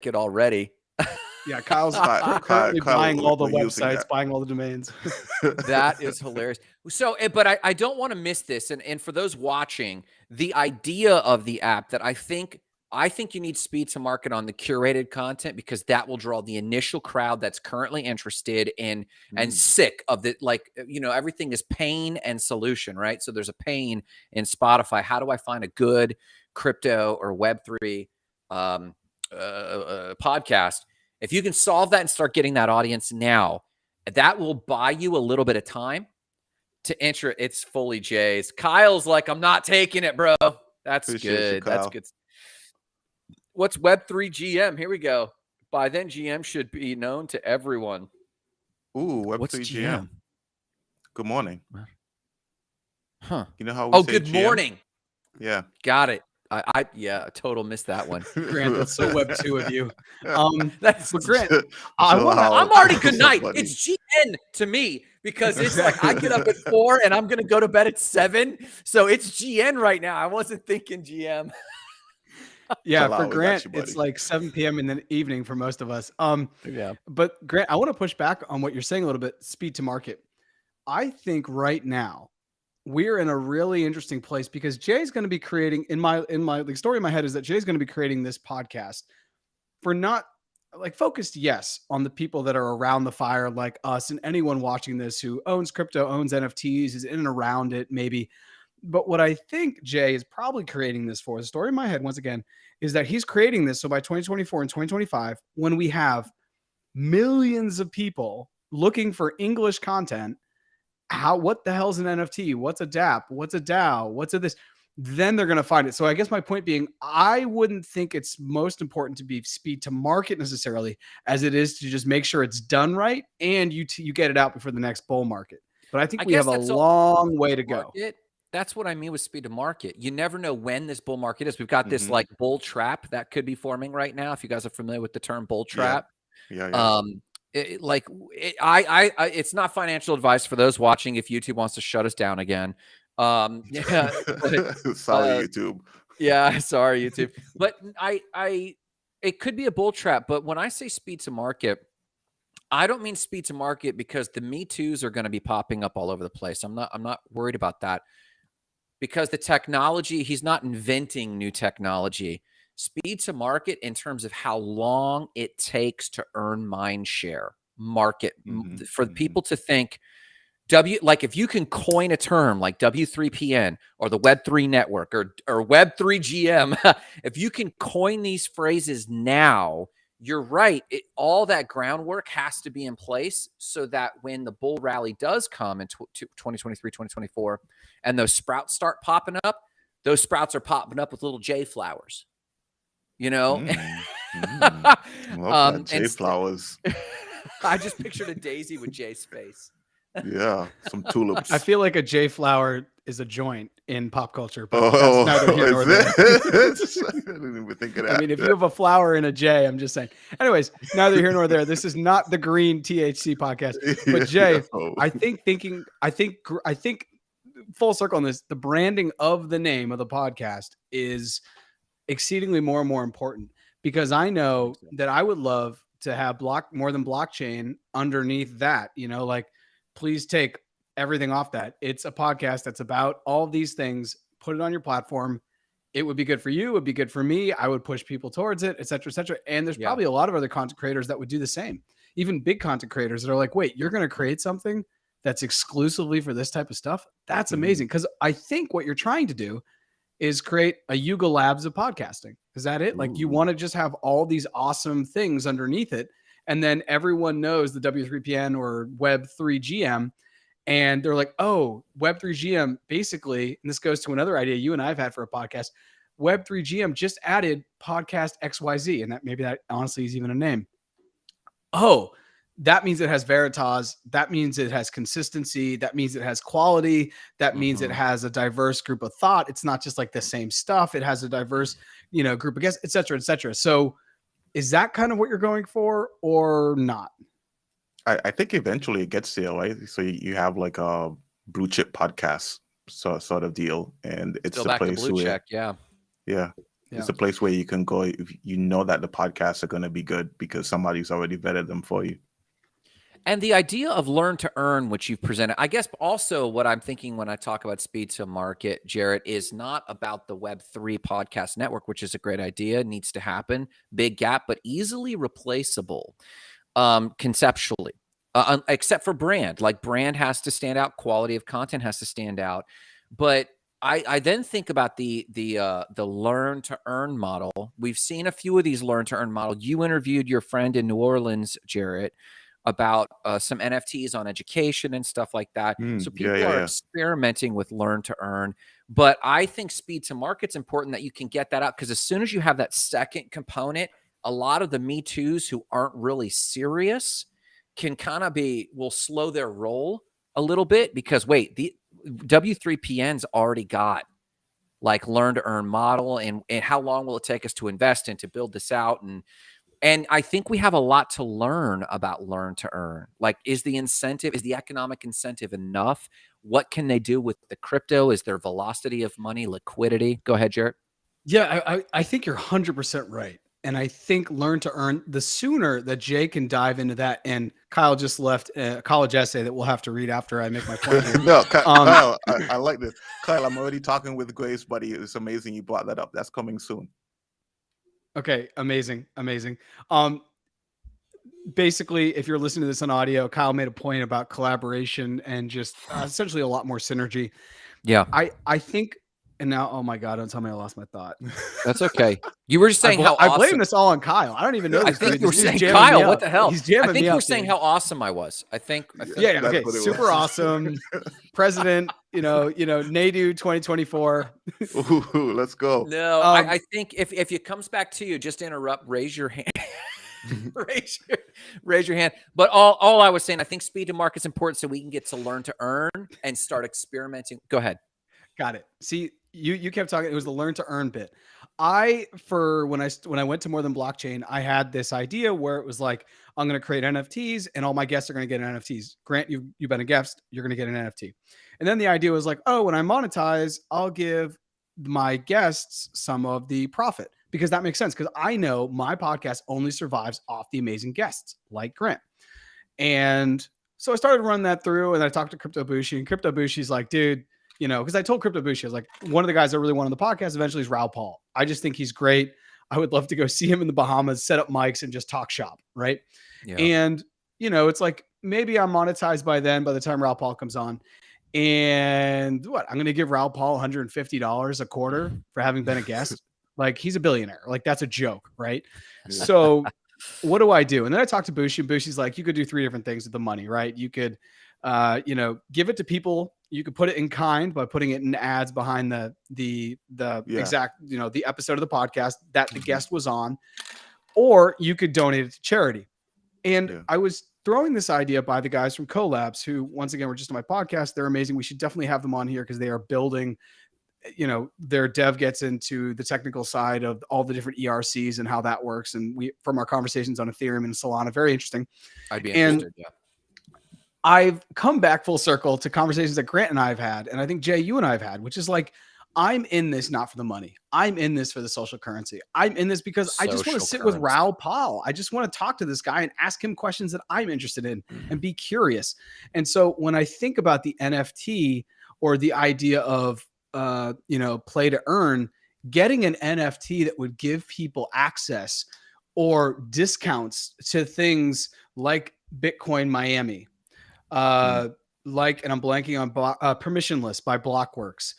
it already. Yeah, Kyle's Kyle, currently buying all the we're using websites, that. buying all the domains. That is hilarious. So, but I don't want to miss this. And for those watching, the idea of the app that I think you need speed to market on the curated content, because that will draw the initial crowd that's currently interested in and sick of the, like, everything is pain and solution, right? So there's a pain in Spotify. How do I find a good crypto or Web3 podcast? If you can solve that and start getting that audience now, that will buy you a little bit of time to enter. It's fully Jay's. Kyle's like, I'm not taking it, bro. That's Appreciate you, good. That's Kyle. good. What's Web3 GM? Here we go. By then, GM should be known to everyone. Ooh, What's Web3 GM? GM. Good morning. Huh. You know how we say good GM? morning. Yeah. Got it. I total missed that one. Grant, that's so Web 2 of you. That's But Grant, I'm already good night. It's GN to me, because it's like I get up at 4 and I'm gonna go to bed at 7. So it's GN right now. I wasn't thinking GM. Yeah, Hello, for Grant, you, it's like 7 p.m. in the evening for most of us. Yeah. But Grant, I want to push back on what you're saying a little bit. Speed to market. I think right now we're in a really interesting place, because Jay's going to be creating, in my the story in my head is that Jay's going to be creating this podcast for not like focused, yes, on the people that are around the fire, like us and anyone watching this who owns crypto, owns NFTs, is in and around it, maybe. But what I think Jay is probably creating this for, the story in my head, once again, is that he's creating this so by 2024 and 2025, when we have millions of people looking for English content, what the hell's an NFT? What's a DApp? What's a DAO? What's a this? Then they're going to find it. So I guess my point being, I wouldn't think it's most important to be speed to market necessarily, as it is to just make sure it's done right and you get it out before the next bull market. But I think we have a long way to go. That's what I mean with speed to market. You never know when this bull market is. We've got this like bull trap that could be forming right now. If you guys are familiar with the term bull trap. Yeah. It's not financial advice for those watching if YouTube wants to shut us down again. Sorry, YouTube. Yeah, sorry, YouTube. But it could be a bull trap. But when I say speed to market, I don't mean speed to market because the Me Too's are going to be popping up all over the place. I'm not worried about that, because the technology, he's not inventing new technology. Speed to market in terms of how long it takes to earn mind share, market, for people to think like if you can coin a term like W3PN or the Web3 network or Web3 GM, if you can coin these phrases now, you're right. All that groundwork has to be in place so that when the bull rally does come in 2023, 2024, and those sprouts start popping up, those sprouts are popping up with little J flowers. Love that. J flowers. I just pictured a daisy with J's face. Yeah, some tulips. I feel like a J flower is a joint in pop culture, but that's neither here nor there. I didn't even think of that. I mean, if you have a flower and a J, I'm just saying. Anyways, neither here nor there. This is not the green THC podcast. But Jay, I think full circle on this, the branding of the name of the podcast is exceedingly more and more important, because I know that I would love to have more than blockchain underneath that, like, please take everything off that. It's a podcast that's about all of these things. Put it on your platform. It would be good for you. It would be good for me. I would push people towards it, et cetera, et cetera. And there's probably a lot of other content creators that would do the same. Even big content creators that are like, wait, you're going to create something that's exclusively for this type of stuff? That's amazing. Because I think what you're trying to do is create a Yuga Labs of podcasting. Is that it? Like, you want to just have all these awesome things underneath it, and then everyone knows the W3PN or Web3 GM, and they're like, oh, Web3 GM, basically, and this goes to another idea you and I have had for a podcast, Web3 GM just added podcast XYZ, and that honestly is even a name. Oh, that means it has Veritas. That means it has consistency. That means it has quality. That means it has a diverse group of thought. It's not just like the same stuff. It has a diverse, group of guests, et cetera, et cetera. So is that kind of what you're going for or not? I think eventually it gets there, right? So you have like a blue chip podcast sort of deal, and it's Still the back to place blue where, check, yeah. It's a place where you can go if you know that the podcasts are going to be good because somebody's already vetted them for you. And the idea of learn to earn, which you've presented, I guess also what I'm thinking when I talk about speed to market, Jarrett, is not about the Web3 podcast network, which is a great idea, needs to happen, big gap, but easily replaceable conceptually, except for brand. Like brand has to stand out, quality of content has to stand out. But I then think about the learn to earn model. We've seen a few of these learn to earn model. You interviewed your friend in New Orleans, Jarrett, about some NFTs on education and stuff like that. So people are experimenting with learn to earn. But I think speed to market's important that you can get that out, because as soon as you have that second component, a lot of the Me Too's who aren't really serious can kind of will slow their roll a little bit, because wait, the W3PN's already got like learn to earn model, and how long will it take us to invest and to build this out? And I think we have a lot to learn about learn to earn. Like, is the economic incentive enough? What can they do with the crypto? Is there velocity of money, liquidity? Go ahead, Jarrett. Yeah, I think you're 100% right. And I think learn to earn, the sooner that Jay can dive into that, and Kyle just left a college essay that we'll have to read after I make my point here. No, Kyle, I like this. Kyle, I'm already talking with Grace, buddy. It's amazing you brought that up. That's coming soon. Okay, amazing. Basically, if you're listening to this on audio, Kyle made a point about collaboration and just essentially a lot more synergy. Yeah. I think, and now, oh my God, don't tell me I lost my thought. That's okay. You were just saying how awesome. I blame this all on Kyle. I don't even know. I think you were saying, Kyle, what the hell? He's jamming I think me you up, were saying dude. how awesome I was. I think yeah, okay, super awesome. President, NADU 2024. Ooh, let's go. No, I think if it comes back to you, just interrupt, raise your hand. raise your hand. But all I was saying, I think speed to market is important so we can get to learn to earn and start experimenting. Go ahead. Got it. See, you kept talking. It was the learn to earn bit. When I went to More Than Blockchain, I had this idea where it was like, I'm going to create NFTs and all my guests are going to get NFTs. Grant, you've been a guest, you're going to get an NFT. And then the idea was like, oh, when I monetize, I'll give my guests some of the profit, because that makes sense. Because I know my podcast only survives off the amazing guests like Grant. And so I started running that through, and I talked to Crypto Bushi, and Crypto Bushi's like, dude, because I told Crypto Bushi, I was like, one of the guys I really want on the podcast eventually is Raoul Paul. I just think he's great. I would love to go see him in the Bahamas, set up mics and just talk shop. Right. Yeah. And, it's like, maybe I'm monetized by the time Raoul Paul comes on. And I'm going to give Raoul Paul $150 a quarter for having been a guest. Like, he's a billionaire. Like, that's a joke. Right. Yeah. So what do I do? And then I talked to Bushi, and Bushi's like, you could do 3 different things with the money, right? You could, give it to people. You could put it in kind by putting it in ads behind the exact, the episode of the podcast that the guest was on, or you could donate it to charity. And I was throwing this idea by the guys from Collabs, who once again were just on my podcast. They're amazing. We should definitely have them on here because they are building, their dev gets into the technical side of all the different ERCs and how that works. And from our conversations on Ethereum and Solana, very interesting. I'd be interested. Yeah. I've come back full circle to conversations that Grant and I have had, and I think Jay, you and I have had, which is like, I'm in this not for the money. I'm in this for the social currency. I'm in this because I just want to sit with Raoul Paul. I just want to talk to this guy and ask him questions that I'm interested in and be curious. And so when I think about the NFT or the idea of, play to earn, getting an NFT that would give people access or discounts to things like Bitcoin Miami, and I'm blanking on Permissionless by Blockworks,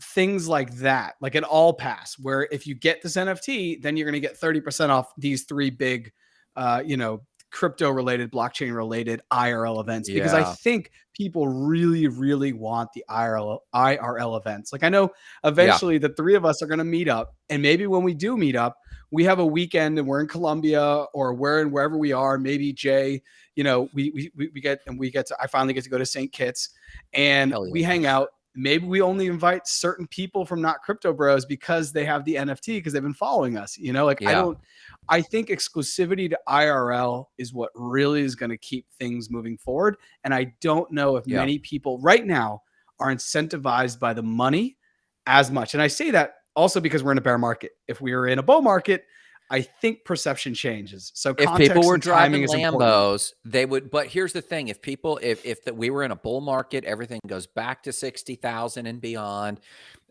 things like that, like an all pass, where if you get this NFT, then you're going to get 30% off these 3 big, crypto related, blockchain related IRL events, because I think people really, really want the IRL events. Like, I know eventually the 3 of us are going to meet up, and maybe when we do meet up, we have a weekend and we're in Colombia or wherever we are. Maybe Jay, I finally get to go to St. Kitts and we hang out. Maybe we only invite certain people from Not Crypto Bros because they have the NFT, because they've been following us, I think exclusivity to IRL is what really is going to keep things moving forward. And I don't know if many people right now are incentivized by the money as much. And I say that Also because we're in a bear market. If we were in a bull market, I think perception changes. So If context people were and timing driving is important. Lambos, they would. But here's the thing: if we were in a bull market, everything goes back to 60,000 and beyond.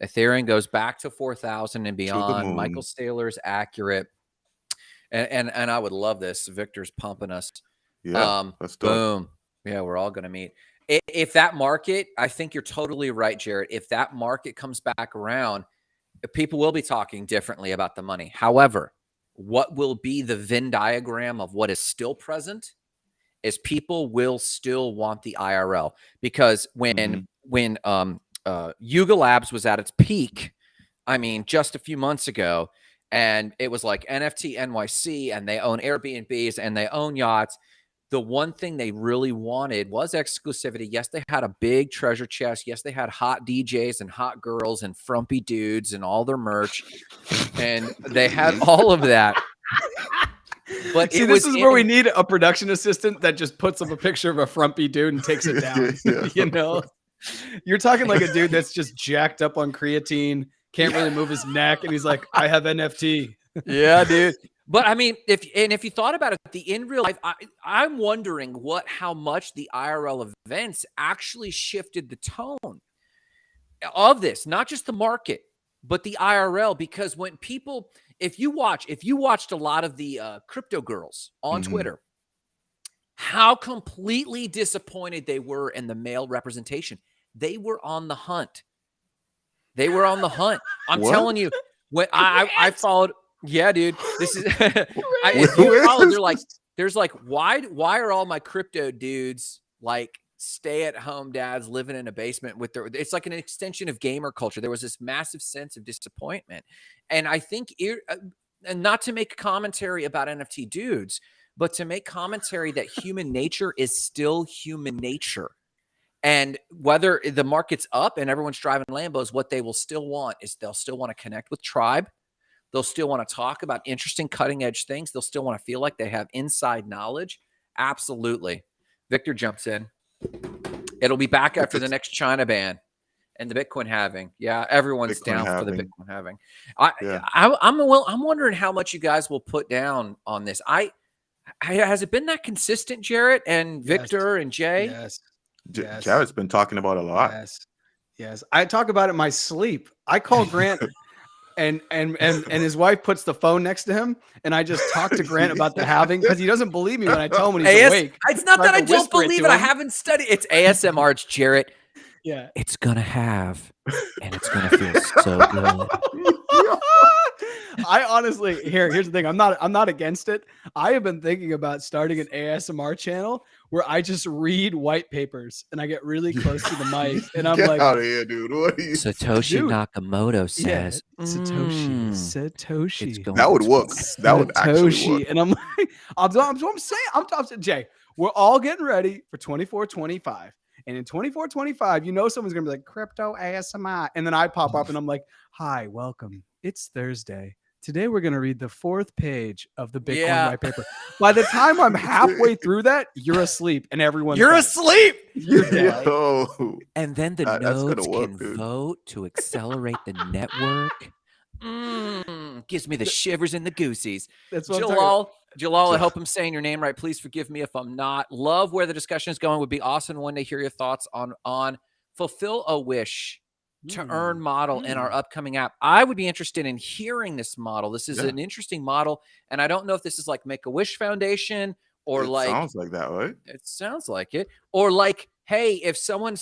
Ethereum goes back to 4,000 and beyond. Michael Saylor's accurate, and I would love this. Victor's pumping us. Yeah, that's dope. Boom. Yeah, we're all going to meet. If that market, I think you're totally right, Jared. If that market comes back around, people will be talking differently about the money. However, what will be the Venn diagram of what is still present is people will still want the IRL, because when Yuga Labs was at its peak, I mean, just a few months ago, and it was like NFT NYC, and they own Airbnbs and they own yachts. The one thing they really wanted was exclusivity. Yes, they had a big treasure chest. Yes, they had hot DJs and hot girls and frumpy dudes and all their merch. And they had all of that. But see, this is where we need a production assistant that just puts up a picture of a frumpy dude and takes it down. You know, you're talking like a dude that's just jacked up on creatine, can't really move his neck, and he's like, I have NFT. Yeah, dude. But I mean, if you thought about it, in real life, I'm wondering how much the IRL events actually shifted the tone of this, not just the market, but the IRL. Because when people, if you watched a lot of the crypto girls on Twitter, how completely disappointed they were in the male representation. They were on the hunt. I'm telling you, when I followed. Yeah, dude. This is if you follow, there's like, why are all my crypto dudes like stay-at-home dads living in a basement with their, it's like an extension of gamer culture. There was this massive sense of disappointment. And I think and not to make commentary about NFT dudes, but to make commentary that human nature is still human nature. And whether the market's up and everyone's driving Lambos, what they will still want is they'll still want to connect with tribe. They'll still want to talk about interesting cutting edge things. They'll still want to feel like they have inside knowledge. Absolutely. Victor jumps in. It'll be back after the next China ban and the Bitcoin halving. Yeah, everyone's down for the Bitcoin halving. I'm wondering how much you guys will put down on this. Has it been that consistent, Jarrett and Victor and Jay? Yes. Jarrett's been talking about it a lot. Yes. I talk about it in my sleep. I call Grant and his wife puts the phone next to him, and I just talk to Grant about the halving because he doesn't believe me when I tell him when he's awake. It's not that I don't believe it. I haven't studied. It's ASMR. It's Jarrett. Yeah. It's gonna have, and it's gonna feel so good. I honestly, here's the thing. I'm not against it. I have been thinking about starting an ASMR channel where I just read white papers and I get really close to the mic and I'm like, out of here, dude. What are you? Satoshi Nakamoto says, Satoshi. That would work. That would actually work. And I'm like, I'm saying, I'm talking to Jay. We're all getting ready for 24-25. And in 24-25, you know someone's gonna be like crypto ASMR, and then I pop up and I'm like, "Hi, welcome. It's Thursday. Today we're gonna read the 4th page of the Bitcoin white paper." By the time I'm halfway through that, you're asleep, and everyone's asleep. You're dead. And then the nodes can vote to accelerate the network. Gives me the shivers and the goosies. That's what Jalal, I hope I'm saying your name right. Please forgive me if I'm not. Love where the discussion is going. Would be awesome one day to hear your thoughts on fulfill a wish to earn model in our upcoming app. I would be interested in hearing this model. This is an interesting model, and I don't know if this is like Make-A-Wish Foundation or sounds like that, right? It sounds like it, or like, hey, if someone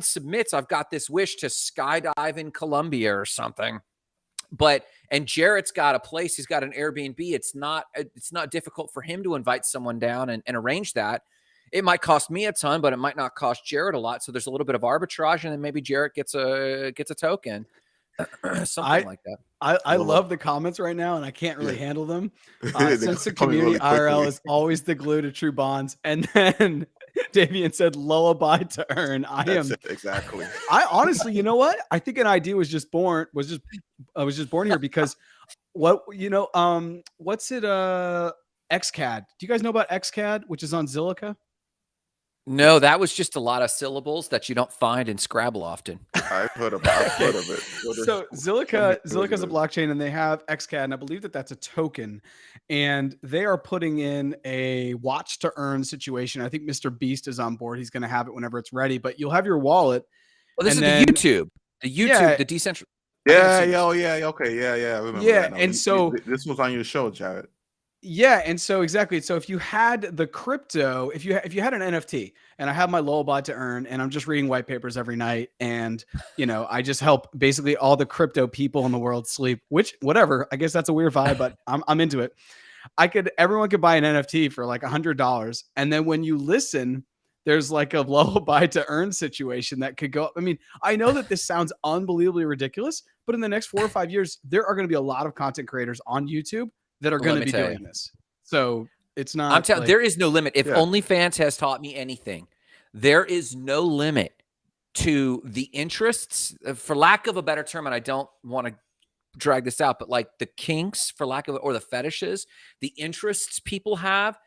submits, I've got this wish to skydive in Colombia or something. And Jarrett's got a place. He's got an Airbnb. It's not difficult for him to invite someone down and arrange that. It might cost me a ton, but it might not cost Jarrett a lot. So there's a little bit of arbitrage, and then maybe Jarrett gets a token, something like that. I love the comments right now, and I can't really handle them. Since the community IRL is always the glue to true bonds, and then Davian said lullaby to earn. Exactly. I honestly, you know what? I think an idea was just born here because what's it? XCAD. Do you guys know about XCAD, which is on Zilliqa? No, that was just a lot of syllables that you don't find in Scrabble often. I've heard of it. So Zilliqa's a blockchain, and they have XCAD, and I believe that's a token, and they are putting in a watch to earn situation. I think Mr. Beast is on board. He's going to have it whenever it's ready, but you'll have your wallet. Well, this and is then, the YouTube, Yeah. the decentralized. Okay, yeah. I remember that now. And so this was on your show, Jared. Yeah, and so exactly. So if you had the crypto, if you had an NFT, and I have my lullaby to earn, and I'm just reading white papers every night, and I just help basically all the crypto people in the world sleep. Which, whatever, I guess that's a weird vibe, but I'm into it. Everyone could buy an NFT for like $100, and then when you listen, there's like a lullaby to earn situation that could go. I mean, I know that this sounds unbelievably ridiculous, but in the next 4 or 5 years, there are going to be a lot of content creators on YouTube that are going to be doing this. So it's not. I'm telling there is no limit. If OnlyFans has taught me anything, there is no limit to the interests, for lack of a better term, and I don't want to drag this out, but like the kinks, for lack of, or the fetishes, the interests people have.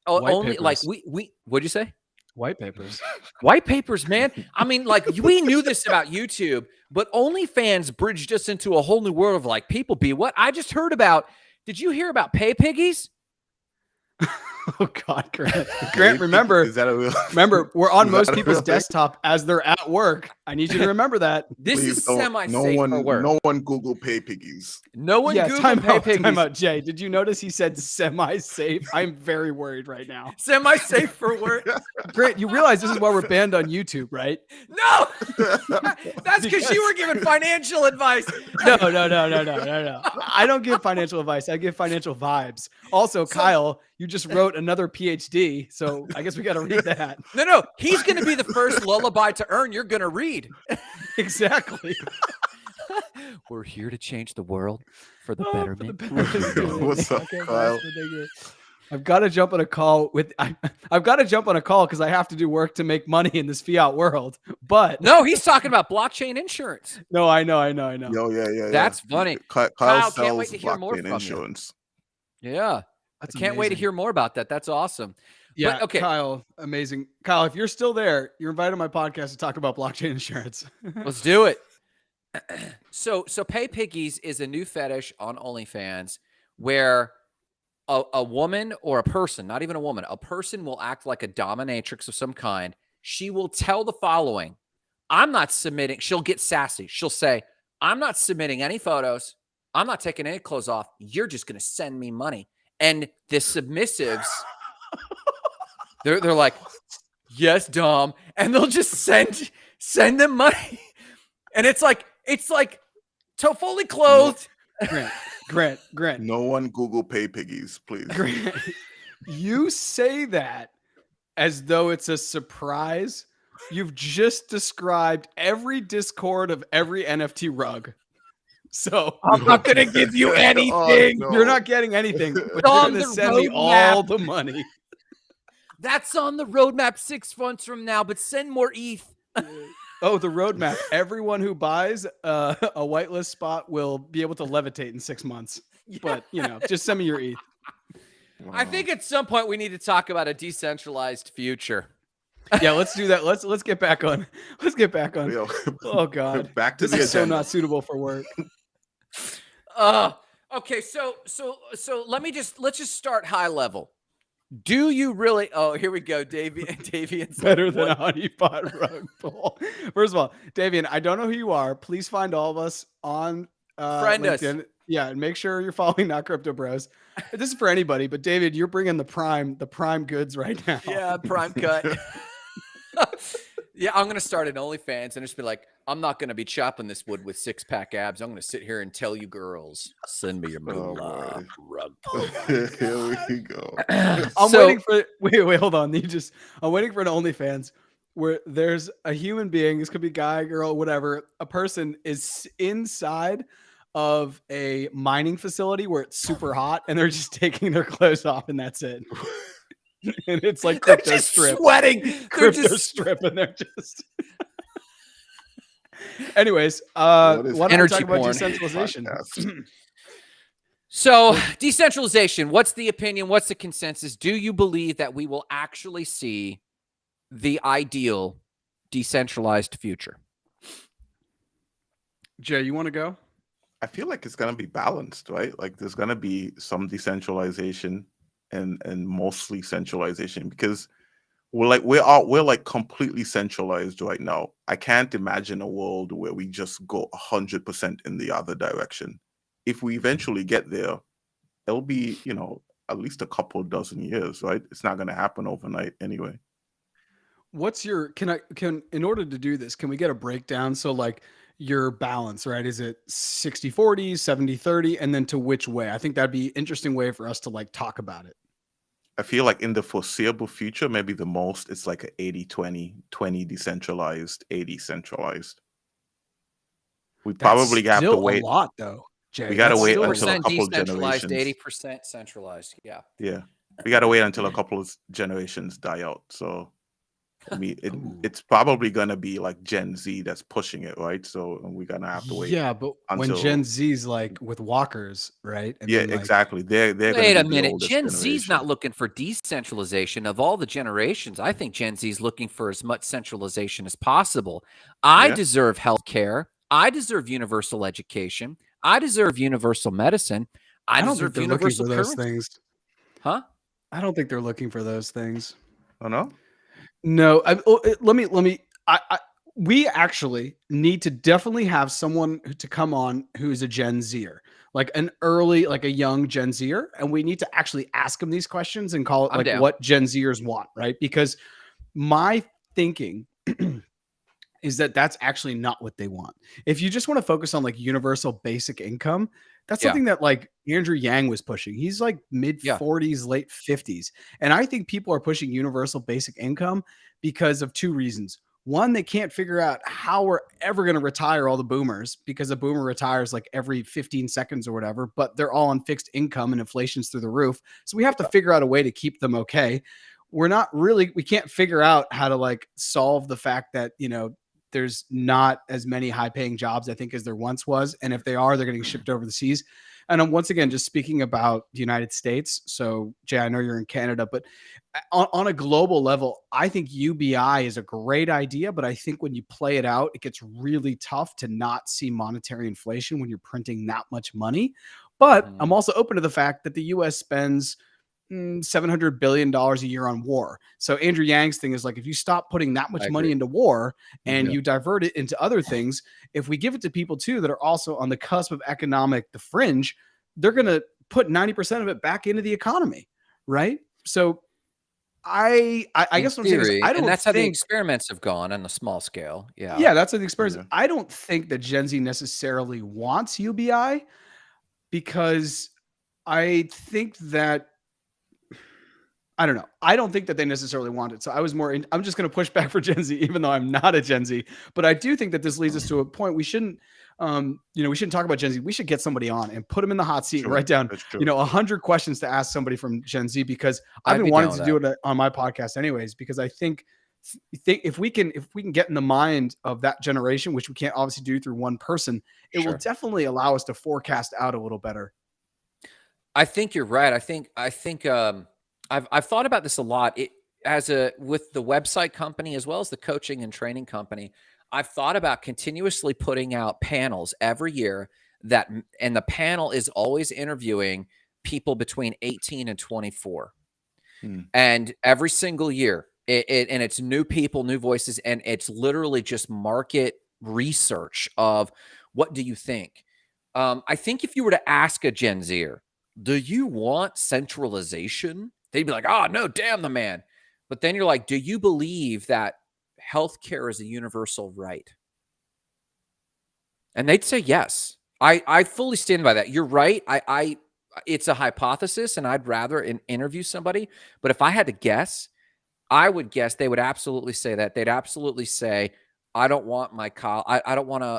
Only like we what'd you say? White papers. White papers, man. I mean, like we knew this about YouTube, but OnlyFans bridged us into a whole new world of like people be what I just heard about. Did you hear about pay piggies? Oh God, Grant, remember, is that a real? Remember, we're on most people's desktop as they're at work. I need you to remember that. This is semi-safe for work. No one Google pay piggies. No one Google pay piggies. Time out, Jay. Did you notice he said semi-safe? I'm very worried right now. Semi-safe for work. Grant, you realize this is why we're banned on YouTube, right? No, that's because you were giving financial advice. No. I don't give financial advice. I give financial vibes. Also, Kyle, you just wrote another PhD, so I guess we got to read that. No, he's going to be the first lullaby to earn. You're going to read. Exactly. We're here to change the world for the betterment. What's up, Kyle? I've got to jump on a call because I have to do work to make money in this fiat world. But no, he's talking about blockchain insurance. No, I know. Yo, yeah. That's funny. Kyle can't wait to hear more from insurance. You. Yeah. I can't wait to hear more about that. That's awesome. Yeah, but, okay. Kyle, amazing. Kyle, if you're still there, you're invited on my podcast to talk about blockchain insurance. Let's do it. So pay piggies is a new fetish on OnlyFans where a woman or a person, not even a woman, a person will act like a dominatrix of some kind. She will tell the following: I'm not submitting. She'll get sassy. She'll say, I'm not submitting any photos. I'm not taking any clothes off. You're just going to send me money. And the submissives, they're like, yes, Dom. And they'll just send them money. And it's like fully clothed. Grant. No one Google pay piggies, please. Grant, you say that as though it's a surprise. You've just described every Discord of every NFT rug. So I'm not going to give you anything. Oh, no. You're not getting anything, but you're going to send me all the money. That's on the roadmap 6 months from now, but send more ETH. Oh, the roadmap. Everyone who buys a whitelist spot will be able to levitate in 6 months. Yeah. But, just send me your ETH. Wow. I think at some point we need to talk about a decentralized future. Yeah, let's do that. Let's get back on. Let's get back on. Yo, oh God. Back to this the is agenda. So not suitable for work. Okay, so let's just start high level. Do you really? Oh, here we go, Davian's better than a honeypot rug pull. First of all, Davian, I don't know who you are. Please find all of us on friend LinkedIn. Yeah, and make sure you're following Not Crypto Bros. This is for anybody, but David, you're bringing the prime goods right now. Yeah, prime cut. Yeah, I'm gonna start an OnlyFans and just be like, I'm not gonna be chopping this wood with 6-pack abs. I'm gonna sit here and tell you girls, send me your moolah rug. Here we go. I'm waiting for wait, hold on. I'm waiting for an OnlyFans where there's a human being. This could be guy, girl, whatever. A person is inside of a mining facility where it's super hot, and they're just taking their clothes off, and that's it. And it's like crypto they're just strip, sweating. Crypto strip, and they're just. Anyways, why don't we talk about decentralization? So, decentralization. What's the opinion? What's the consensus? Do you believe that we will actually see the ideal decentralized future? Jay, you want to go? I feel like it's gonna be balanced, right? Like there's gonna be some decentralization and mostly centralization because we're like completely centralized right now. I can't imagine a world where we just go 100% in the other direction. If we eventually get there, it'll be, at least a couple dozen years, right? It's not going to happen overnight anyway. What's your in order to do this, can we get a breakdown? So like your balance, right? Is it 60-40, 70-30, and then to which way? I think that'd be interesting way for us to like talk about it. I feel like in the foreseeable future, maybe the most, it's like a 80-20, 20 decentralized, 80 centralized. We That's probably have to still a wait. lot though, Jay. We got to That's wait still a until a lot. 20% couple decentralized, generations. 80% centralized. Yeah. Yeah. We got to wait until a couple of generations die out. So, I mean, Ooh. it's probably going to be like Gen Z that's pushing it, right? So we're going to have to wait Yeah, but when until. Gen Z's like with walkers, right? I Yeah, mean, like, exactly. They're going to Wait be a the minute. oldest Gen Z's not generation. looking for decentralization. Of all the generations, I think Gen Z's looking for as much centralization as possible. I Yeah. deserve health care. I deserve universal education. I deserve universal medicine. I don't think deserve they're looking universal for those currency. things. Huh? I don't think they're looking for those things. Oh, no? No, let me. We actually need to definitely have someone to come on who's a Gen Zer, like an early, like a young Gen Zer, and we need to actually ask them these questions and call it I'm like down. what Gen Zers want, right? Because my thinking is that that's actually not what they want. If you just want to focus on like universal basic income, that's Yeah. something that like Andrew Yang was pushing. He's like mid Yeah. 40s, late 50s. And I think people are pushing universal basic income because of two reasons. One, they can't figure out how we're ever going to retire all the boomers because a boomer retires like every 15 seconds or whatever, but they're all on fixed income and inflation's through the roof. So we have to figure out a way to keep them okay. We can't figure out how to like solve the fact that, there's not as many high paying jobs, I think, as there once was. And if they are, they're getting shipped over the seas. And I'm once again just speaking about the United States. So, Jay, I know you're in Canada, but on a global level, I think UBI is a great idea. But I think when you play it out, it gets really tough to not see monetary inflation when you're printing that much money. But I'm also open to the fact that the US spends $700 billion a year on war. So Andrew Yang's thing is like, if you stop putting that much money into war and you divert it into other things, if we give it to people too that are also on the cusp of the fringe, they're going to put 90% of it back into the economy. Right. So I guess what I'm saying is I don't and that's how the think experiments have gone on a small scale. Yeah. yeah, that's an experience. Yeah. I don't think that Gen Z necessarily wants UBI because I think that I don't know. I don't think that they necessarily want it. So I was I'm just going to push back for Gen Z, even though I'm not a Gen Z. But I do think that this leads us to a point we shouldn't, we shouldn't talk about Gen Z. We should get somebody on and put them in the hot seat and write down, 100 questions to ask somebody from Gen Z because I've been wanting to do it on my podcast anyways, because I think if we can get in the mind of that generation, which we can't obviously do through one person, it will definitely allow us to forecast out a little better. I think you're right. I think I've thought about this a lot. With the website company as well as the coaching and training company, I've thought about continuously putting out panels every year and the panel is always interviewing people between 18 and 24. And every single year, and it's new people, new voices, and it's literally just market research of what do you think? I think if you were to ask a Gen Zer, do you want centralization? They'd be like, oh, no, damn the man. But then you're like, do you believe that healthcare is a universal right? And they'd say yes. I fully stand by that. You're right. It's a hypothesis, and I'd rather interview somebody. But if I had to guess, I would guess they would absolutely say that. They'd absolutely say, I don't want my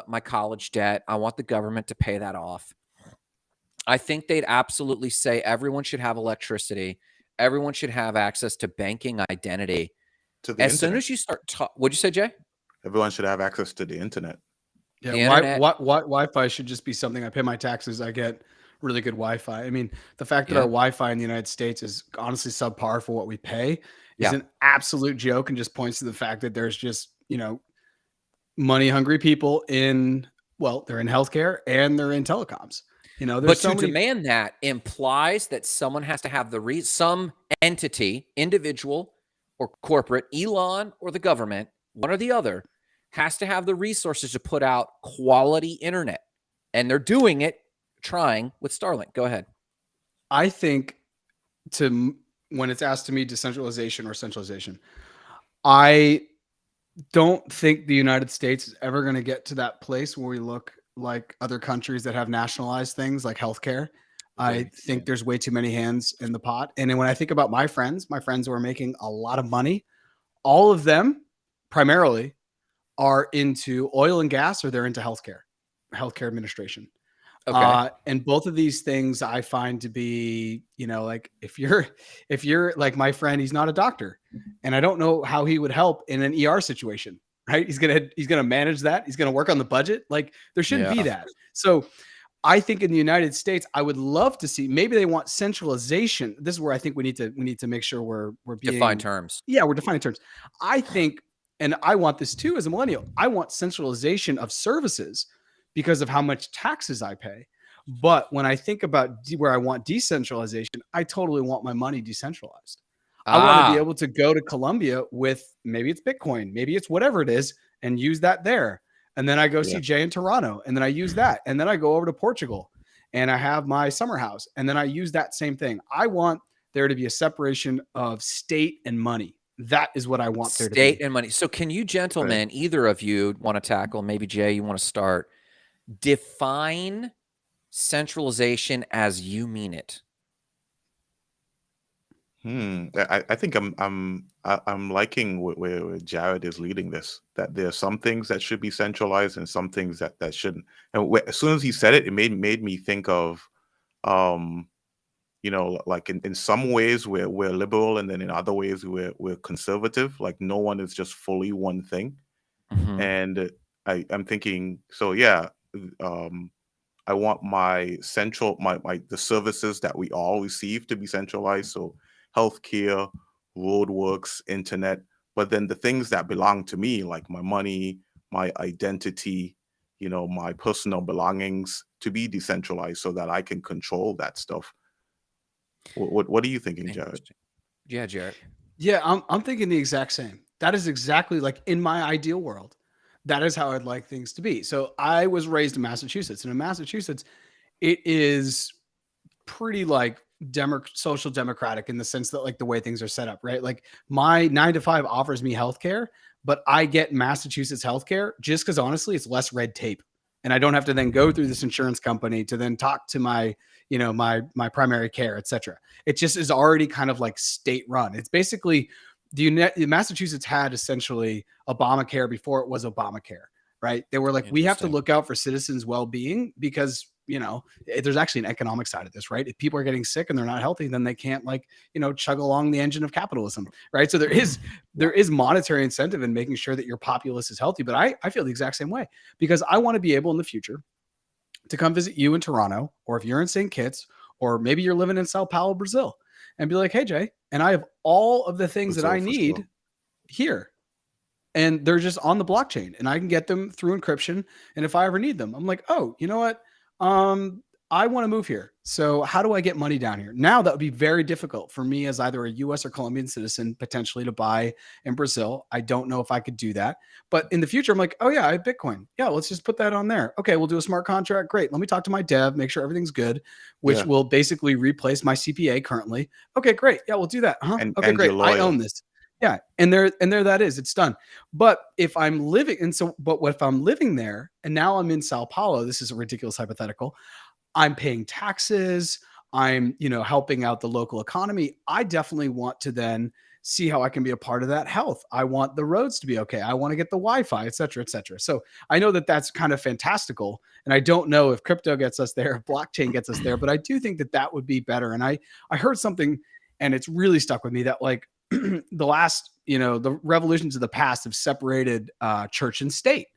my college debt. I want the government to pay that off. I think they'd absolutely say everyone should have electricity. Everyone should have access to banking identity. Soon as you start what'd you say, Jay? Everyone should have access to the internet. Yeah, Wi-Fi should just be something I pay my taxes, I get really good Wi-Fi. I mean, the fact that our Yeah. Wi-Fi in the United States is honestly subpar for what we pay is Yeah. an absolute joke, and just points to the fact that there's just, money hungry people they're in healthcare and they're in telecoms. There's But so to many. demand that implies that someone has to have some entity, individual or corporate, Elon or the government, one or the other, has to have the resources to put out quality internet. And they're doing it, trying with Starlink. Go ahead. I think when it's asked to me decentralization or centralization, I don't think the United States is ever going to get to that place where we look like other countries that have nationalized things like healthcare. I Agree. think there's way too many hands in the pot. And then when I think about my friends who are making a lot of money, all of them primarily are into oil and gas, or they're into healthcare administration. Okay. And both of these things I find to be, like if you're like my friend, he's not a doctor, and I don't know how he would help in an ER situation, right? He's gonna manage that. He's gonna work on the budget. Like there shouldn't be Yeah. that. So I think in the United States, I would love to see, maybe they want centralization. This is where I think we need to make sure we're Define being, terms. yeah, we're defining terms. I think, and I want this too as a millennial. I want centralization of services because of how much taxes I pay. But when I think about where I want decentralization, I totally want my money decentralized. I want to be Ah, able to go to Colombia with, maybe it's Bitcoin, maybe it's whatever it is, and use that there. And then I go Yeah. see Jay in Toronto, and then I use that. And then I go over to Portugal and I have my summer house, and then I use that same thing. I want there to be a separation of state and money. That is what I want there to state be. and money. So can you Right. gentlemen, either of you want to tackle, maybe Jay, you want to start, define centralization as you mean it? I think I'm liking where Jared is leading this. That there are some things that should be centralized and some things that shouldn't. And as soon as he said it, it made me think of, um, like in some ways we're liberal, and then in other ways we're conservative. Like no one is just fully one thing. Mhm. And I'm thinking, so yeah, um, I want the services that we all receive to be centralized. So healthcare, roadworks, internet, but then the things that belong to me, like my money, my identity, my personal belongings, to be decentralized so that I can control that stuff. What are you thinking, Jared? Interesting. Yeah, Jarrett. Yeah, I'm thinking the exact same. That is exactly, like, in my ideal world, that is how I'd like things to be. So I was raised in Massachusetts, and in Massachusetts, it is pretty like social democratic in the sense that, like, the way things are set up, right? Like my 9 to 5 offers me healthcare, but I get Massachusetts healthcare just because honestly it's less red tape. And I don't have to then go through this insurance company to then talk to my, my primary care, etc. It just is already kind of like state run. It's basically Massachusetts had essentially Obamacare before it was Obamacare, right? They were like, we have to Interesting. look out for citizens' well-being because there's actually an economic side of this, right? If people are getting sick and they're not healthy, then they can't, like, chug along the engine of capitalism, right? So there is monetary incentive in making sure that your populace is healthy. But I feel the exact same way, because I want to be able in the future to come visit you in Toronto, or if you're in St. Kitts, or maybe you're living in Sao Paulo, Brazil, and be like, hey, Jay, and I have all of the things that Brazil I for sure. need here. And they're just on the blockchain, and I can get them through encryption. And if I ever need them, I'm like, oh, you know what? I want to move here. So how do I get money down here? Now that would be very difficult for me as either a US or Colombian citizen potentially to buy in Brazil. I don't know if I could do that. But in the future, I'm like, oh yeah, I have Bitcoin. Yeah, let's just put that on there. Okay, we'll do a smart contract. Great. Let me talk to my dev, make sure everything's good, which Yeah. will basically replace my CPA currently. Okay, great. Yeah, we'll do that. Okay, And your great. I lawyer. own this. Yeah. And there that is. It's done. But if I'm living, but what if I'm living there and now I'm in Sao Paulo? This is a ridiculous hypothetical. I'm paying taxes. I'm, helping out the local economy. I definitely want to then see how I can be a part of that health. I want the roads to be okay. I want to get the Wi-Fi, et cetera, et cetera. So I know that that's kind of fantastical. And I don't know if crypto gets us there, if blockchain gets us there, but I do think that that would be better. And I heard something, and it's really stuck with me, that, like, the revolutions of the past have separated church and state,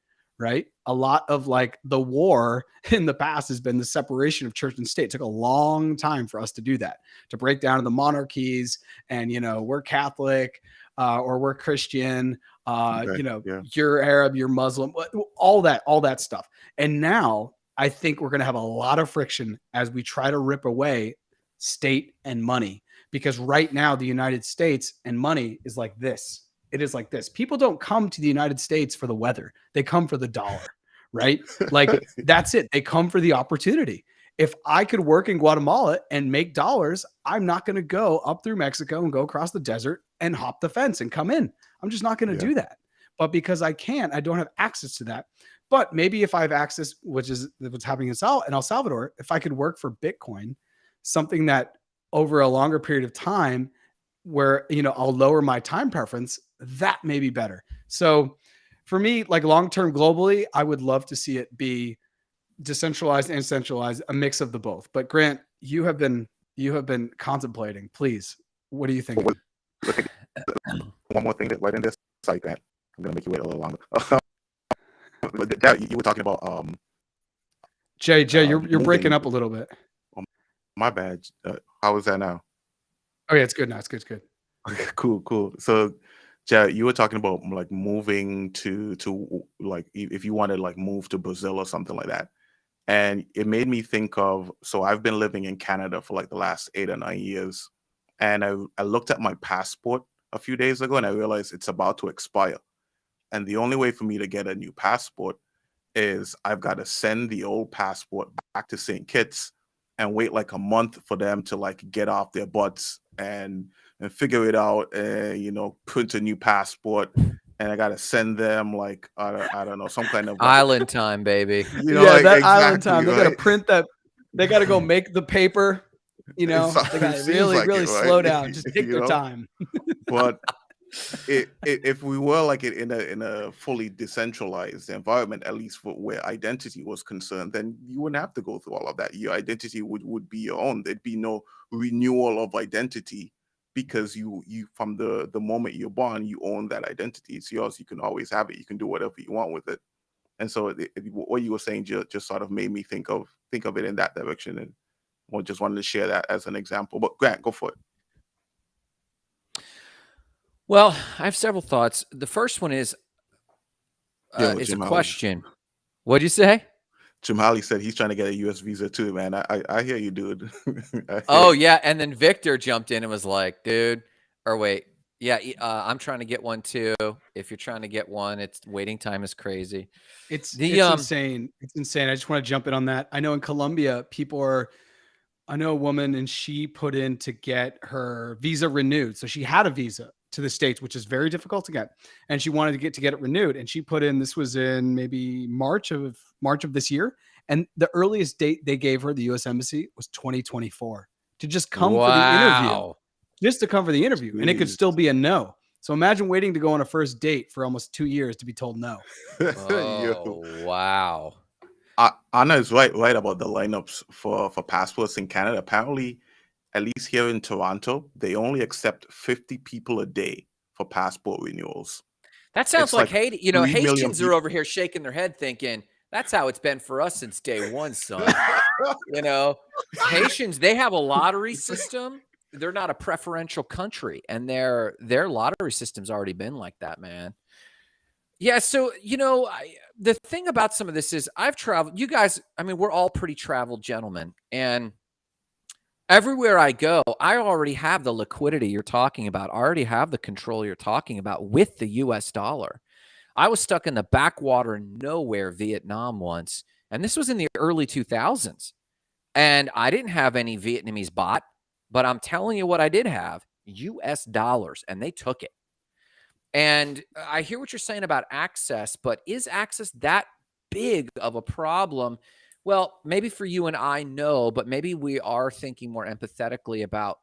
right? A lot of like the war in the past has been the separation of church and state. It took a long time for us to do that, to break down the monarchies and, we're Catholic or we're Christian, Okay. Yeah. you're Arab, you're Muslim, all that stuff. And now I think we're going to have a lot of friction as we try to rip away state and money, because right now the United States and money is like this. It is like this. People don't come to the United States for the weather. They come for the dollar, right? Like that's it. They come for the opportunity. If I could work in Guatemala and make dollars, I'm not going to go up through Mexico and go across the desert and hop the fence and come in. I'm just not going to do that. But because I can't, I don't have access to that. But maybe if I have access, which is what's happening in El Salvador, if I could work for Bitcoin, something that over a longer period of time where, I'll lower my time preference, that may be better. So for me, like long-term globally, I would love to see it be decentralized and centralized, a mix of the both. But Grant, you have been contemplating. Please, what do you think? One more thing that right in this site, Grant. I'm gonna make you wait a little longer. You were talking about Jay, you're breaking up a little bit. My bad. How is that now? Oh yeah, it's good now. It's good. Okay, cool. So, Jared, you were talking about like moving to like if you wanted like move to Brazil or something like that, and it made me think of. So I've been living in Canada for like the last 8 or 9 years, and I looked at my passport a few days ago, and I realized it's about to expire. And the only way for me to get a new passport is I've got to send the old passport back to St. Kitts and wait like a month for them to like get off their butts and figure it out and print a new passport. And I got to send them like I don't know, some kind of like, island time, baby. like, that exactly, island time. They got to right? print that. They got to go make the paper. They got to really slow down. Just take their time. But if we were like in a fully decentralized environment, at least for where identity was concerned, then you wouldn't have to go through all of that. Your identity would be your own. There'd be no renewal of identity because you from the moment you're born, you own that identity. It's yours. You can always have it. You can do whatever you want with it. And so what you were saying just sort of made me think of it in that direction, and I just wanted to share that as an example. But Grant, go for it. Well, I have several thoughts. The first one is a Jim question. What'd you say? Jim Holly said he's trying to get a U.S. visa too, man. I hear you, dude. Oh, yeah. And then Victor jumped in and was like, dude, or wait. Yeah, I'm trying to get one too. If you're trying to get one, it's waiting time is crazy. It's insane. It's insane. I just want to jump in on that. I know in Colombia, I know a woman and she put in to get her visa renewed. So she had a visa to the States, which is very difficult to get. And she wanted to get it renewed. And she put in, this was in maybe March of this year. And the earliest date they gave her, the US Embassy, was 2024 to just come for the interview. Just to come for the interview. And it could still be a no. So imagine waiting to go on a first date for almost 2 years to be told no. Oh, wow. Anna is right about the lineups for passports in Canada. Apparently, at least here in Toronto, they only accept 50 people a day for passport renewals. That sounds like Haiti. Haitians are over here shaking their head thinking, that's how it's been for us since day one, son. Haitians, they have a lottery system. They're not a preferential country, and their lottery system's already been like that, man. Yeah, so, the thing about some of this is I've traveled. You guys, I mean, we're all pretty traveled gentlemen, and everywhere I go, I already have the liquidity you're talking about. I already have the control you're talking about with the US dollar. I was stuck in the backwater nowhere, Vietnam once, and this was in the early 2000s. And I didn't have any Vietnamese baht, but I'm telling you what I did have, US dollars, and they took it. And I hear what you're saying about access, but is access that big of a problem? Well, maybe for you and I, no, but maybe we are thinking more empathetically about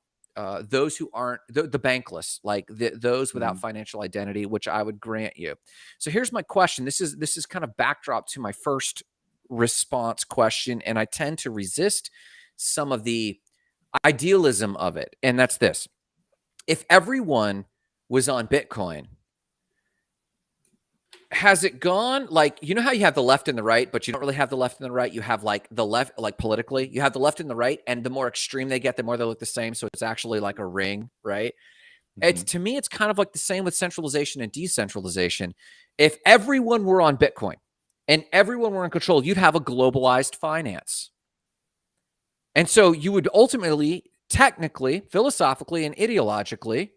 those who aren't the bankless, like those without financial identity, which I would grant you. So here's my question. This is kind of backdrop to my first response question, and I tend to resist some of the idealism of it. And that's this. If everyone was on Bitcoin, Has it gone like, you know how you have the left and the right, but you don't really have the left and the right? You have like the left, like politically, you have the left and the right, and the more extreme they get, the more they look the same. So it's actually like a ring, right? It's, to me, it's kind of like the same with centralization and decentralization. If everyone were on Bitcoin and everyone were in control, you'd have a globalized finance. And so you would ultimately, technically, philosophically, and ideologically,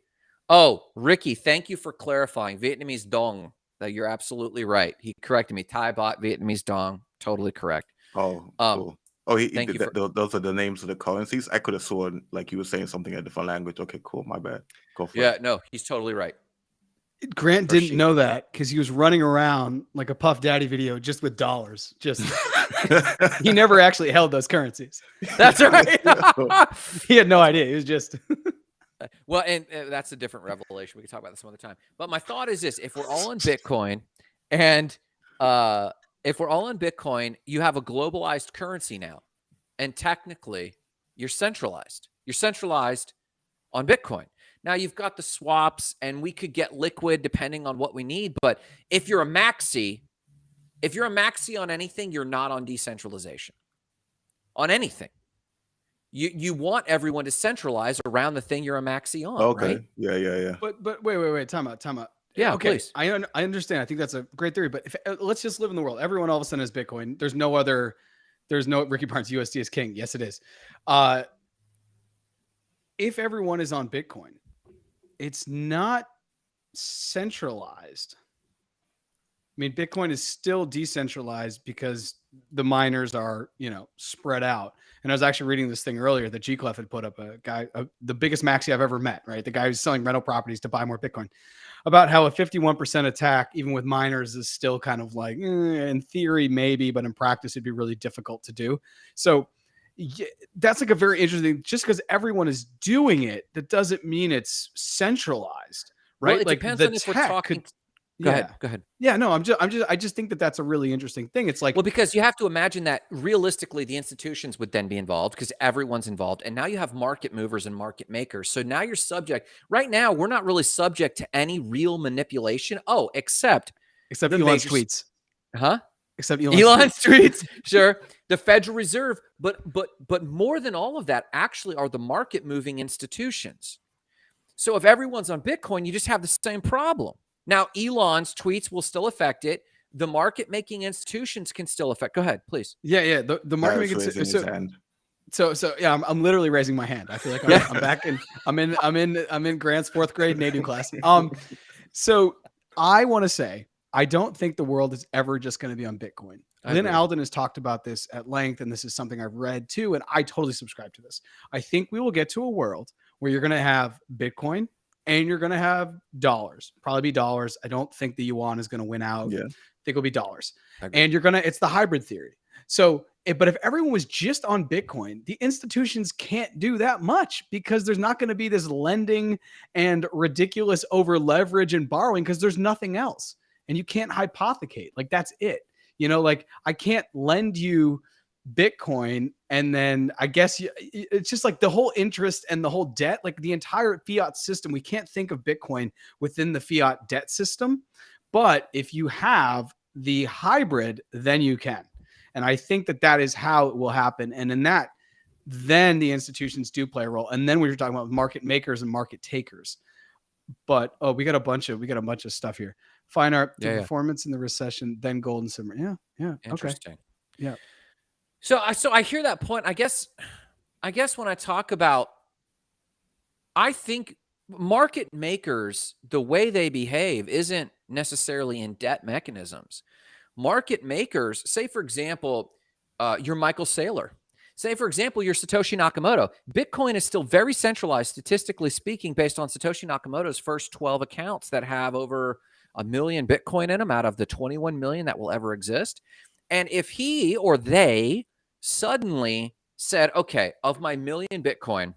oh, Ricky, thank you for clarifying. Vietnamese dong. That you're absolutely right. He corrected me. Thai baht, Vietnamese dong. Totally correct. Oh, cool. Oh, he thank did you that. for, Those are the names of the currencies. I could have sworn like you were saying something in a different language. Okay, cool. My bad. Go for yeah, it. no, he's totally right. Grant For didn't sheep. know that because he was running around like a Puff Daddy video just with dollars. Just he never actually held those currencies. That's right. He had no idea. He was just Well, and that's a different revelation. We can talk about this some other time. But my thought is this: if we're all on Bitcoin, and if we're all on Bitcoin, you have a globalized currency now, and technically, you're centralized. You're centralized on Bitcoin. Now you've got the swaps, and we could get liquid depending on what we need. But if you're a maxi on anything, you're not on decentralization. On anything. You want everyone to centralize around the thing you're a maxi on, Okay. right? Yeah. But wait, time out. Yeah, okay. please. I understand. I think that's a great theory. But if, let's just live in the world. Everyone all of a sudden has Bitcoin. There's no Ricky Barnes USD is king. Yes, it is. If everyone is on Bitcoin, it's not centralized. I mean, Bitcoin is still decentralized because the miners are, spread out. And I was actually reading this thing earlier that G-Clef had put up, the biggest maxi I've ever met, right? The guy who's selling rental properties to buy more Bitcoin, about how a 51% attack, even with miners, is still kind of like, in theory, maybe, but in practice, it'd be really difficult to do. So that's like a very interesting, just because everyone is doing it, that doesn't mean it's centralized, right? Well, it like depends the on if we're tech talking. could, Go ahead. Yeah, no, I just think that that's a really interesting thing. It's like, Well, because you have to imagine that realistically, the institutions would then be involved because everyone's involved. And now you have market movers and market makers. So now you're subject. Right now, we're not really subject to any real manipulation. Oh, except the Elon's major tweets. Huh? Except Elon's tweets. Sure. The Federal Reserve. But more than all of that actually are the market moving institutions. So if everyone's on Bitcoin, you just have the same problem. Now, Elon's tweets will still affect it. The market-making institutions can still affect. Go ahead, please. Yeah. The market-making institutions. So yeah, I'm literally raising my hand. I feel like I'm back in. I'm in Grant's 4th grade native class. So I want to say I don't think the world is ever just going to be on Bitcoin. Lynn Alden has talked about this at length, and this is something I've read too, and I totally subscribe to this. I think we will get to a world where you're going to have Bitcoin and you're going to have dollars. Probably be dollars. I don't think the yuan is going to win out. Yeah. I think it'll be dollars. And it's the hybrid theory. So, but if everyone was just on Bitcoin, the institutions can't do that much because there's not going to be this lending and ridiculous over leverage and borrowing because there's nothing else. And you can't hypothecate. Like, that's it. Like, I can't lend you Bitcoin and then I guess it's just like the whole interest and the whole debt, like the entire fiat system. We can't think of Bitcoin within the fiat debt system. But if you have the hybrid, then you can. And I think that is how it will happen. And in that, then the institutions do play a role. And then we were talking about market makers and market takers. But we got a bunch of stuff here. Fine art, performance in the recession, then gold and silver. Yeah. Interesting. Okay. Yeah. So I hear that point. I guess when I talk about, I think market makers, the way they behave isn't necessarily in debt mechanisms. Market makers, say for example, you're Michael Saylor. Say for example, you're Satoshi Nakamoto. Bitcoin is still very centralized, statistically speaking, based on Satoshi Nakamoto's first 12 accounts that have over 1 million Bitcoin in them out of the 21 million that will ever exist. And if he or they suddenly said, okay, of my 1 million Bitcoin,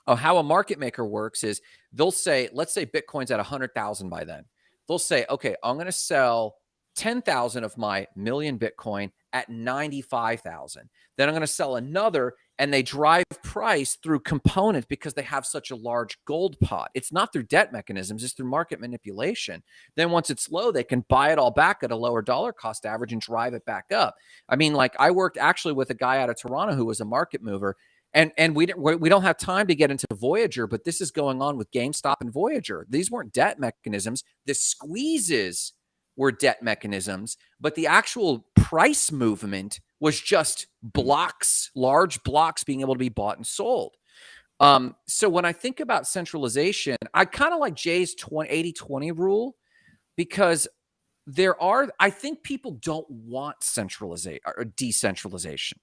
how a market maker works is they'll say, let's say Bitcoin's at 100,000 by then. They'll say, okay, I'm going to sell 10,000 of my 1 million Bitcoin at 95,000. Then I'm going to sell another, and they drive price through components because they have such a large gold pot. It's not through debt mechanisms, it's through market manipulation. Then once it's low, they can buy it all back at a lower dollar cost average and drive it back up. I mean, like, I worked actually with a guy out of Toronto who was a market mover. And we don't have time to get into Voyager, but this is going on with GameStop and Voyager. These weren't debt mechanisms. The squeezes were debt mechanisms, but the actual price movement was just blocks, large blocks being able to be bought and sold. So when I think about centralization, I kind of like Jay's 80-20 rule, because I think people don't want centralization or decentralization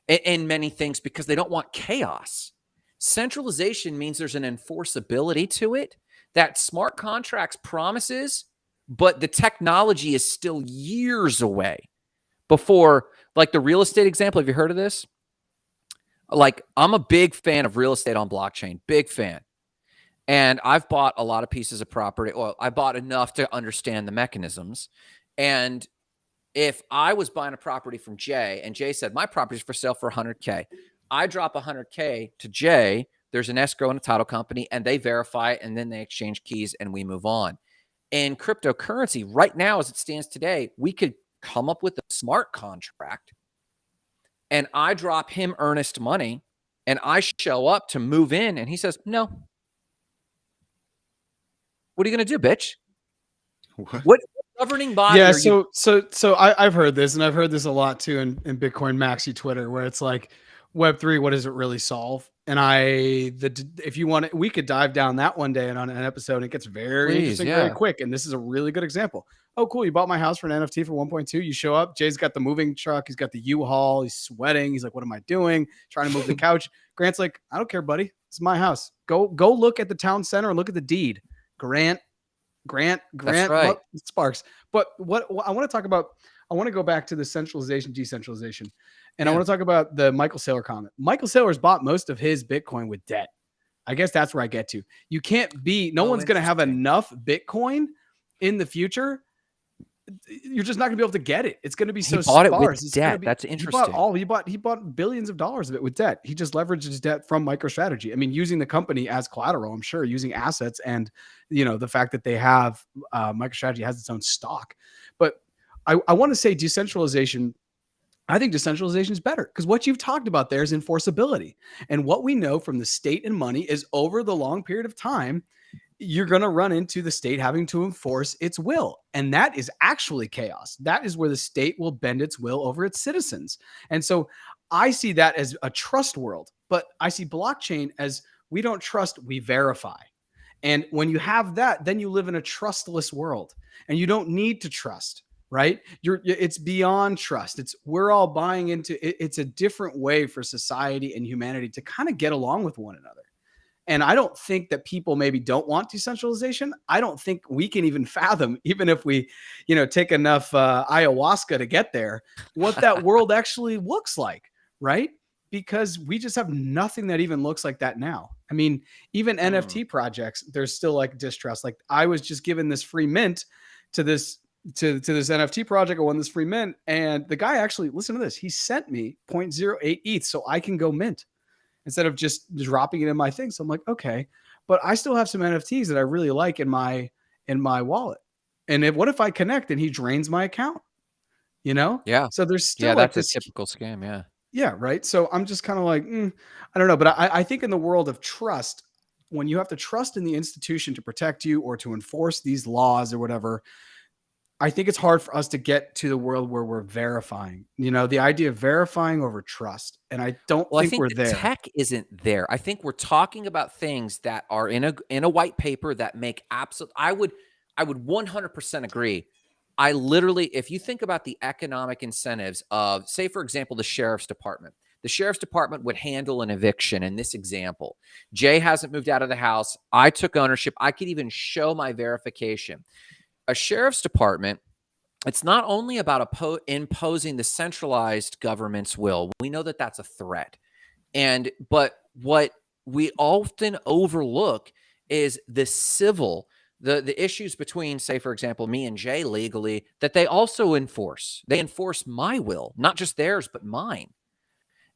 in many things because they don't want chaos. Centralization means there's an enforceability to it that smart contracts promises, but the technology is still years away before, like the real estate example. Have you heard of this? Like, I'm a big fan of real estate on blockchain, big fan. And I've bought a lot of pieces of property. Well, I bought enough to understand the mechanisms. And if I was buying a property from Jay and Jay said, my property is for sale for 100K, I drop 100K to Jay, there's an escrow and a title company, and they verify it, and then they exchange keys and we move on. In cryptocurrency, right now, as it stands today, we could come up with a smart contract, and I drop him earnest money, and I show up to move in, and he says, no. What are you going to do, bitch? What governing body? Yeah, so I've heard this, and I've heard this a lot too in Bitcoin Maxi Twitter, where it's like, Web3, what does it really solve? And if you want it, we could dive down that one day and on an episode. It gets very interesting, very quick. And this is a really good example. Oh, cool. You bought my house for an NFT for 1.2. You show up. Jay's got the moving truck. He's got the U-Haul. He's sweating. He's like, what am I doing? Trying to move the couch. Grant's like, I don't care, buddy. This is my house. Go look at the town center and look at the deed. Grant, That's right. Sparks. But what I want to talk about, I want to go back to the centralization, decentralization. And I want to talk about the Michael Saylor comment. Michael Saylor's bought most of his Bitcoin with debt. I guess that's where I get to. You can't be, no one's going to have enough Bitcoin in the future. You're just not going to be able to get it. It's going to be so sparse. It with debt. That's interesting. He bought billions of dollars of it with debt. He just leveraged his debt from MicroStrategy. I mean, using the company as collateral, I'm sure, using assets and, the fact that they have, MicroStrategy has its own stock. But I want to say decentralization. I think decentralization is better because what you've talked about there is enforceability. And what we know from the state and money is over the long period of time, you're going to run into the state having to enforce its will. And that is actually chaos. That is where the state will bend its will over its citizens. And so I see that as a trust world, but I see blockchain as we don't trust, we verify. And when you have that, then you live in a trustless world and you don't need to trust. Right? It's beyond trust. We're all buying into it. It's a different way for society and humanity to kind of get along with one another. And I don't think that people maybe don't want decentralization. I don't think we can even fathom, even if we, take enough ayahuasca to get there, what that world actually looks like. Right? Because we just have nothing that even looks like that now. I mean, even NFT projects, there's still like distrust. Like, I was just given this free mint to this NFT project. I won this free mint, and the guy actually, listen to this, he sent me 0.08 ETH so I can go mint instead of just dropping it in my thing. So I'm like, okay, but I still have some NFTs that I really like in my wallet. And what if I connect and he drains my account? Yeah. So there's still that's a typical scam. Yeah. Yeah. Right. So I'm just kind of like, I don't know. But I think in the world of trust, when you have to trust in the institution to protect you or to enforce these laws or whatever, I think it's hard for us to get to the world where we're verifying, the idea of verifying over trust. And I don't think we're there. Tech isn't there. I think we're talking about things that are in a white paper that make absolute. I would 100% agree. I literally, if you think about the economic incentives of, say, for example, the sheriff's department. The sheriff's department would handle an eviction in this example. Jay hasn't moved out of the house. I took ownership. I could even show my verification. A sheriff's department, it's not only about imposing the centralized government's will. We know that that's a threat. But what we often overlook is the civil, the issues between, say, for example, me and Jay legally, that they also enforce. They enforce my will, not just theirs, but mine.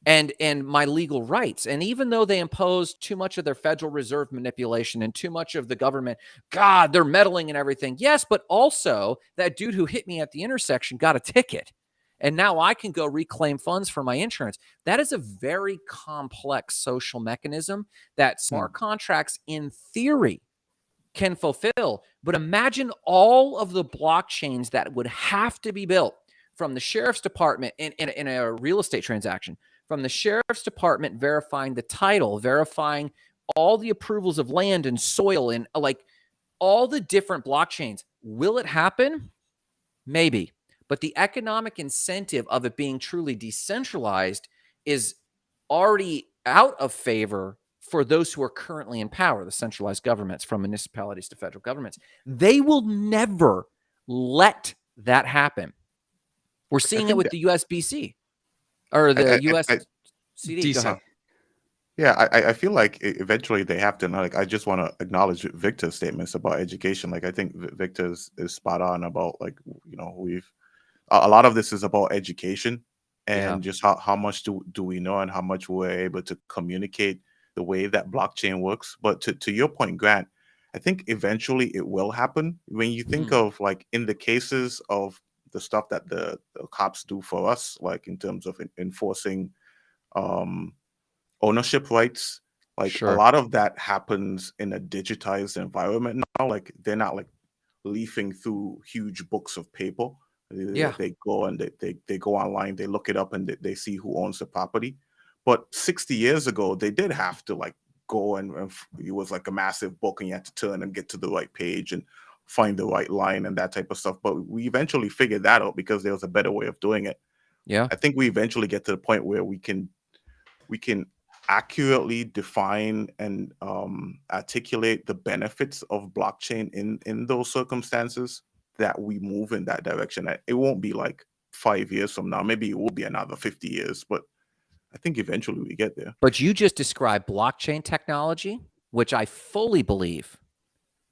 And my legal rights. And even though they impose too much of their Federal Reserve manipulation and too much of the government, God, they're meddling in everything. Yes, but also that dude who hit me at the intersection got a ticket. And now I can go reclaim funds for my insurance. That is a very complex social mechanism that smart contracts, in theory, can fulfill. But imagine all of the blockchains that would have to be built from the sheriff's department in a real estate transaction, from the sheriff's department verifying the title, verifying all the approvals of land and soil, and like all the different blockchains. Will it happen? Maybe. But the economic incentive of it being truly decentralized is already out of favor for those who are currently in power, the centralized governments, from municipalities to federal governments. They will never let that happen. We're seeing it with the USBC or the USCD. Go ahead. Yeah, I feel like eventually they have to. Like, I just want to acknowledge Victor's statements about education. Like, I think Victor is spot on about, like, we've a lot of this is about education and just how much do we know and how much we're able to communicate the way that blockchain works. But to your point, Grant, I think eventually it will happen. When you think of, like, in the cases of the stuff that the cops do for us, like in terms of enforcing ownership rights, like a lot of that happens in a digitized environment now. Like, they're not like leafing through huge books of paper. They go and they go online, they look it up, and they see who owns the property. But 60 years ago, they did have to, like, go and it was like a massive book, and you had to turn and get to the right page and find the right line and that type of stuff. But we eventually figured that out because there was a better way of doing it. Yeah. I think we eventually get to the point where we can accurately define and articulate the benefits of blockchain in those circumstances, that we move in that direction. It won't be like 5 years from now. Maybe it will be another 50 years, but I think eventually we get there. But you just described blockchain technology, which I fully believe,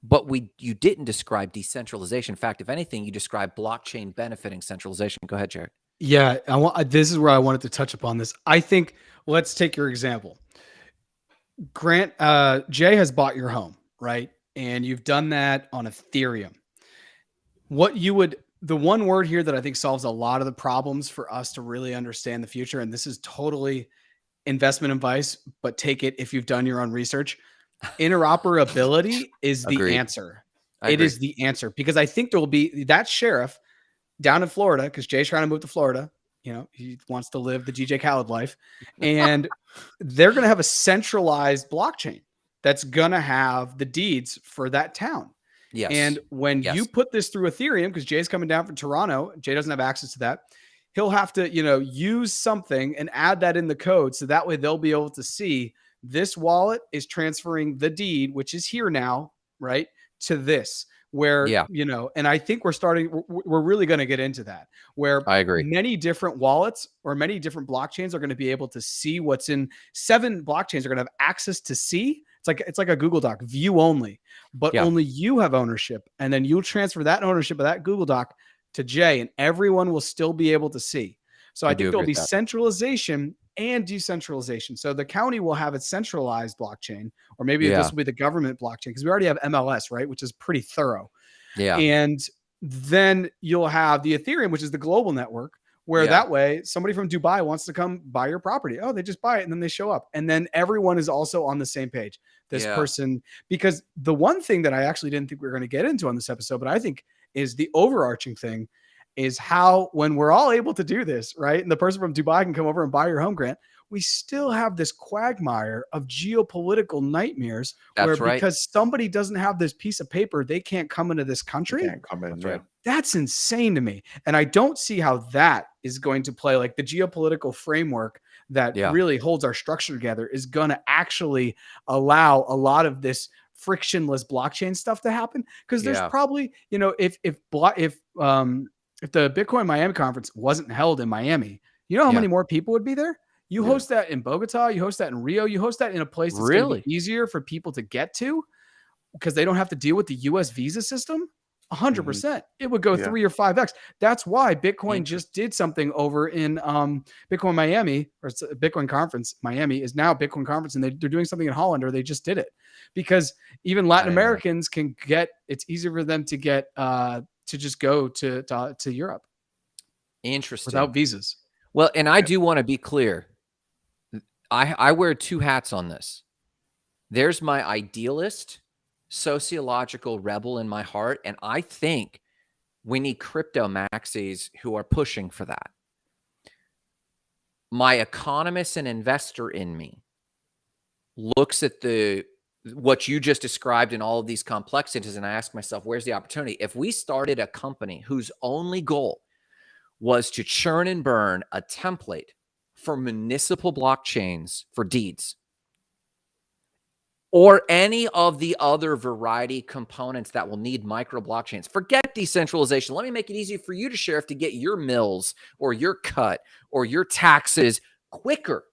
but you didn't describe decentralization. In fact, if anything, you described blockchain benefiting centralization. Go ahead, Jared. Yeah, this is where I wanted to touch upon this. I think, let's take your example. Grant, Jay has bought your home, right? And you've done that on Ethereum. The one word here that I think solves a lot of the problems for us to really understand the future, and this is totally investment advice, but take it if you've done your own research. Interoperability is the answer. It is the answer, because I think there will be that sheriff down in Florida, because Jay's trying to move to Florida. He wants to live the GJ Khaled life, and they're going to have a centralized blockchain that's going to have the deeds for that town. Yes. And when you put this through Ethereum, because Jay's coming down from Toronto, Jay doesn't have access to that. He'll have to, use something and add that in the code. So that way they'll be able to see this wallet is transferring the deed, which is here now, right, to this, where, and I think we're really going to get into that, where I agree. Many different wallets or many different blockchains are going to be able to see what's in 7 blockchains are going to have access to see. It's like a Google Doc, view only, but only you have ownership. And then you'll transfer that ownership of that Google Doc to Jay, and everyone will still be able to see. So I think there'll be centralization and decentralization. So the county will have its centralized blockchain, or maybe this will be the government blockchain, because we already have MLS, right, which is pretty thorough. Yeah. And then you'll have the Ethereum, which is the global network, where that way somebody from Dubai wants to come buy your property. Oh, they just buy it and then they show up. And then everyone is also on the same page. This person, because the one thing that I actually didn't think we were going to get into on this episode, but I think is the overarching thing, is how when we're all able to do this, right, and the person from Dubai can come over and buy your home, Grant, we still have this quagmire of geopolitical nightmares. Because somebody doesn't have this piece of paper, they can't come into this country. They can't come in. That's insane to me. And I don't see how that is going to play, like the geopolitical framework that really holds our structure together is going to actually allow a lot of this frictionless blockchain stuff to happen. Because there's probably, if the Bitcoin Miami conference wasn't held in Miami, you know how many more people would be there? You host that in Bogota, you host that in Rio, you host that in a place that's going to be easier for people to get to. because they don't have to deal with the US visa system, 100%. It would go Yeah. 3 or 5x. That's why Bitcoin just did something over in Bitcoin Miami, or it's a Bitcoin conference. Miami is now Bitcoin conference, and they're doing something in Holland, or they just did it because even Latin Americans can get. It's easier for them to get to just go to Europe. Interesting. Without visas. Well, and I do want to be clear. I wear two hats on this. There's my idealist, sociological rebel in my heart, and I think we need crypto maxis who are pushing for that. My economist and investor in me looks at what you just described in all of these complexities, and I ask myself, where's the opportunity? If we started a company whose only goal was to churn and burn a template for municipal blockchains for deeds, or any of the other variety components that will need micro blockchains. Forget decentralization. Let me make it easy for you to sheriff to get your mills or your cut or your taxes quicker.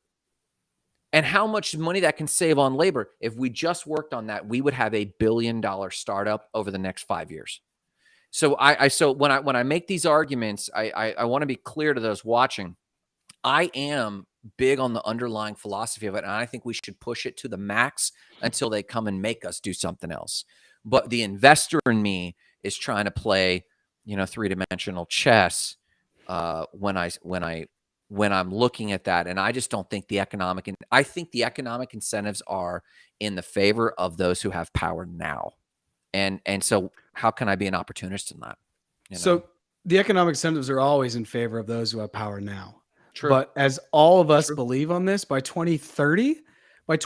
And how much money that can save on labor. If we just worked on that, we would have a $1 billion startup over the next 5 years. So so when I make these arguments, I want to be clear to those watching. I am big on the underlying philosophy of it, and I think we should push it to the max until they come and make us do something else. But the investor in me is trying to play, three-dimensional chess when I'm looking at that, and I just don't think I think the economic incentives are in the favor of those who have power now. And so how can I be an opportunist in that? So the economic incentives are always in favor of those who have power now. True. But as all of us believe on this, by 2030, I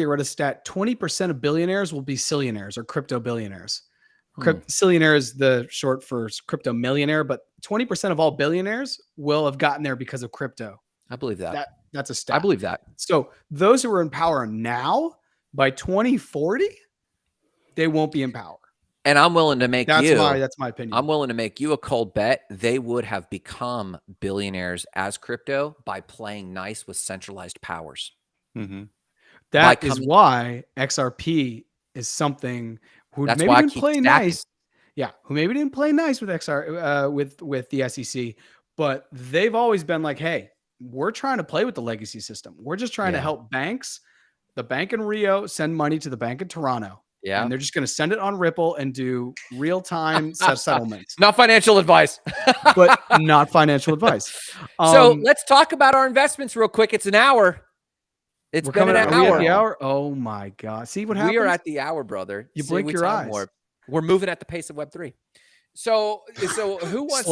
read a stat, 20% of billionaires will be zillionaires or crypto billionaires. Zillionaire is the short for crypto millionaire, but 20% of all billionaires will have gotten there because of crypto. I believe that. That's a stat. I believe that. So those who are in power now, by 2040, they won't be in power. And I'm willing to make that's my opinion. I'm willing to make you a cold bet. They would have become billionaires as crypto by playing nice with centralized powers. That is why XRP is something who maybe didn't play nice. Yeah, who maybe didn't play nice with with the SEC, but they've always been like, hey, we're trying to play with the legacy system. We're just trying to help banks. The bank in Rio send money to the bank in Toronto. Yeah. And they're just going to send it on Ripple and do real-time settlements. Not financial advice. But not financial advice. So let's talk about our investments real quick. It's an hour. It's been an hour. Are we at the hour? Oh my God. See what happens? We are at the hour, brother. You blink your eyes. More. We're moving at the pace of Web3. So who wants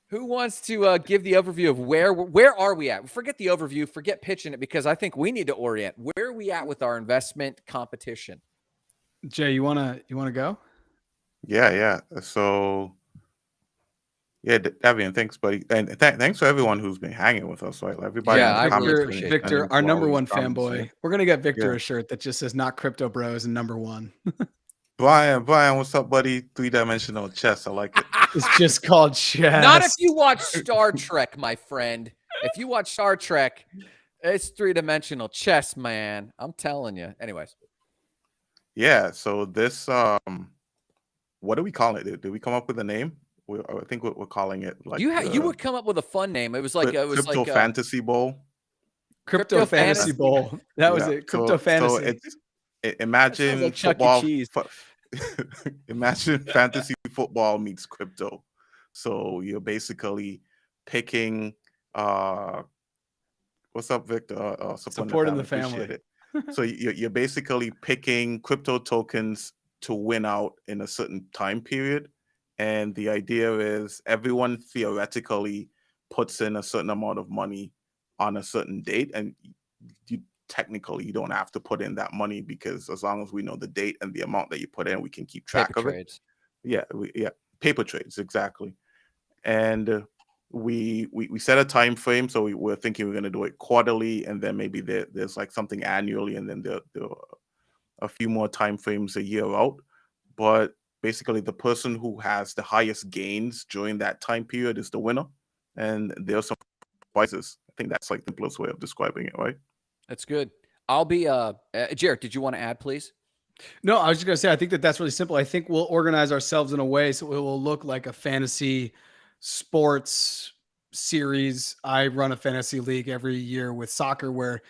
Who wants to give the overview of where are we at? Forget the overview, forget pitching it, because I think we need to orient. Where are we at with our investment competition? Jay, you wanna go? Yeah. So yeah, Davian, thanks, buddy, and thanks for everyone who's been hanging with us. Right, everybody. Yeah, Victor, our number one fanboy. We're gonna get Victor a shirt that just says "Not Crypto Bros" and number one. Brian, what's up, buddy? Three-dimensional chess. I like it. It's just called chess. Not if you watch Star Trek, my friend. If you watch Star Trek, it's three-dimensional chess, man. I'm telling you. Anyways. Yeah. So this, what do we call it? Did we come up with a name? I think we're calling it like you would come up with a fun name. It was like Crypto Fantasy Bowl. Crypto Fantasy Bowl. That was it. Crypto Fantasy. Imagine like football. Chuck E. Cheese. Imagine fantasy football meets crypto. So you're basically picking. What's up, Victor? Supporting the family. So you're basically picking crypto tokens to win out in a certain time period, and the idea is everyone theoretically puts in a certain amount of money on a certain date, and technically you don't have to put in that money, because as long as we know the date and the amount that you put in, we can keep track of it. Yeah, paper trades, exactly. And we set a time frame, so we're thinking we're going to do it quarterly, and then maybe there's like something annually, and then there are a few more time frames a year out. But basically, the person who has the highest gains during that time period is the winner, and there's some prizes. I think that's like the simplest way of describing it, right? That's good. I'll be Jared, did you want to add, please? No, I was just going to say, I think that that's really simple. I think we'll organize ourselves in a way so it will look like a fantasy sports series. I run a fantasy league every year with soccer where,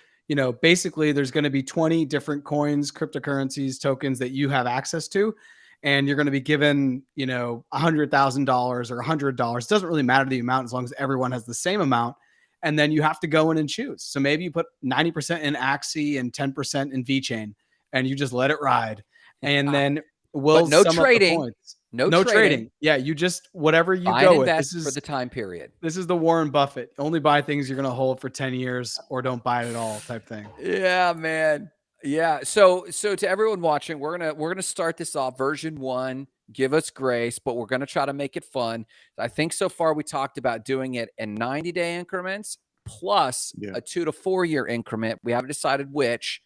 basically there's going to be 20 different coins, cryptocurrencies, tokens that you have access to. And you're going to be given, $100,000 or $100. It doesn't really matter the amount as long as everyone has the same amount. And then you have to go in and choose. So maybe you put 90% in Axie and 10% in VeChain, and you just let it ride. And then we'll no sum trading. up the points. No trading. Yeah, you just whatever you Buy go and with. invest This is for the time period. This is the Warren Buffett. Only buy things you're going to hold for 10 years or don't buy it at all type thing. Yeah, man. Yeah. So to everyone watching, we're gonna start this off version 1. Give us grace, but we're gonna try to make it fun. I think so far we talked about doing it in 90-day increments plus a 2 to 4 year increment. We haven't decided which,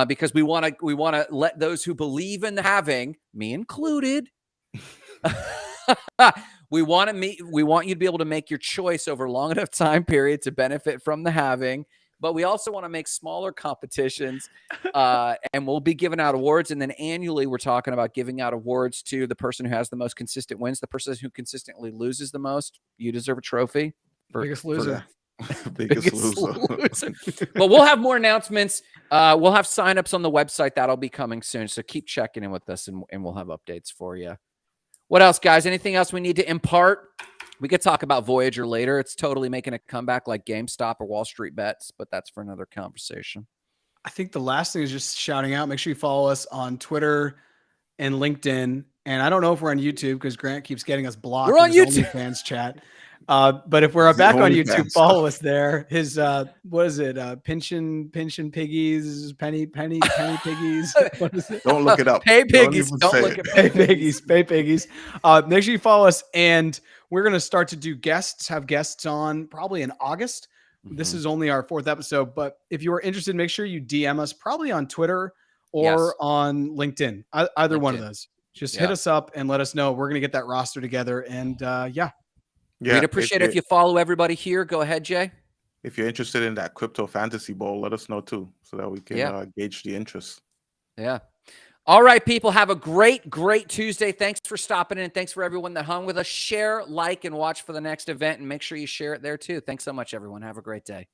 because we want to let those who believe in the halving, me included. We want you to be able to make your choice over a long enough time period to benefit from the halving. But we also want to make smaller competitions, and we'll be giving out awards. And then annually, we're talking about giving out awards to the person who has the most consistent wins, the person who consistently loses the most. You deserve a trophy. Biggest loser. Biggest loser. But we'll have more announcements. We'll have signups on the website. That'll be coming soon. So keep checking in with us, and we'll have updates for you. What else, guys? Anything else we need to impart? We could talk about Voyager later. It's totally making a comeback like GameStop or Wall Street Bets, but that's for another conversation. I think the last thing is just shouting out. Make sure you follow us on Twitter and LinkedIn. And I don't know if we're on YouTube because Grant keeps getting us blocked. We're on YouTube. Fans chat. But if we're back on YouTube, follow us there. His what is it? Pension piggies, penny piggies. What is it? Don't look it up. Pay piggies. Don't look at pay piggies. Pay piggies. Make sure you follow us, and we're gonna start to do have guests on probably in August. Mm-hmm. This is only our 4th episode, but if you are interested, make sure you DM us probably on Twitter or on LinkedIn. Either one of those. Just hit us up and let us know. We're gonna get that roster together, and we'd appreciate it if you follow everybody here. Go ahead, Jay. If you're interested in that crypto fantasy bowl, let us know too, so that we can gauge the interest. Yeah. All right, people, have a great Tuesday. Thanks for stopping in. Thanks for everyone that hung with us. Share, like, and watch for the next event, and make sure you share it there too. Thanks so much, everyone. Have a great day.